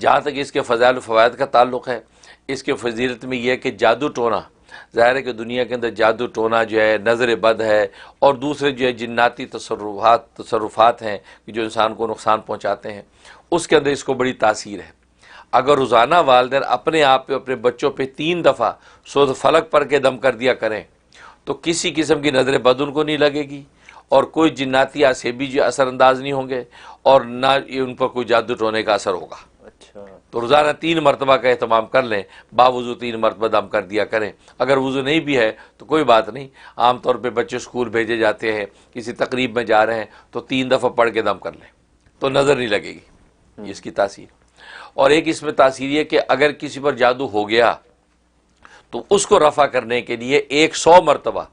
جہاں تک اس کے فضائل و فوائد کا تعلق ہے، اس کے فضیلت میں یہ ہے کہ جادو ٹونا، ظاہر ہے کہ دنیا کے اندر جادو ٹونا جو ہے نظر بد ہے، اور دوسرے جو ہے جناتی تصرفات ہیں کہ جو انسان کو نقصان پہنچاتے ہیں، اس کے اندر اس کو بڑی تاثیر ہے۔ اگر روزانہ والدین اپنے آپ پہ اپنے بچوں پہ 3 دفعہ سورۃ فلق پڑھ کے دم کر دیا کریں تو کسی قسم کی نظر بد ان کو نہیں لگے گی، اور کوئی جناتی آسیبی جو اثر انداز نہیں ہوں گے، اور نہ ان پر کوئی جادو ٹونے کا اثر ہوگا۔ اچھا، تو روزانہ 3 مرتبہ کا اہتمام کر لیں، باوضو 3 مرتبہ دم کر دیا کریں۔ اگر وضو نہیں بھی ہے تو کوئی بات نہیں، عام طور پہ بچے اسکول بھیجے جاتے ہیں، کسی تقریب میں جا رہے ہیں تو 3 دفعہ پڑھ کے دم کر لیں تو نظر نہیں لگے گی، اس کی تاثیر۔ اور ایک اس میں تاثیر یہ کہ اگر کسی پر جادو ہو گیا تو اس کو رفع کرنے کے لیے 100 مرتبہ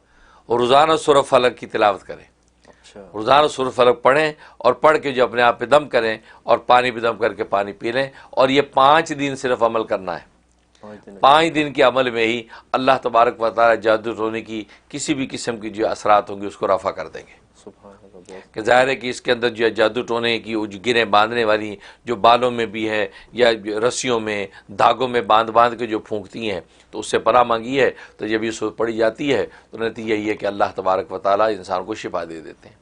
روزانہ سورۃ فلق کی تلاوت کریں، اچھا، روزانہ سورۃ فلق پڑھیں، اور پڑھ کے جو اپنے آپ پہ دم کریں، اور پانی پہ دم کر کے پانی پی لیں، اور یہ 5 دن صرف عمل کرنا ہے۔ 5 دن کے عمل میں ہی اللہ تبارک و تعالی جادو ٹونے کی کسی بھی قسم کی جو اثرات ہوں گے اس کو رفع کر دیں گے۔ سبحان اللہ، بہت کہ ظاہر ہے کہ اس کے اندر جو ہے جادو ٹونے کی جو گریں باندھنے والی جو بالوں میں بھی ہے یا رسیوں میں دھاگوں میں باندھ کے جو پھونکتی ہیں، تو اس سے پناہ مانگی ہے، تو جب یہ سورت پڑھی جاتی ہے تو نتیجہ یہ ہے کہ اللہ تبارک و تعالی انسان کو شفا دے دیتے ہیں۔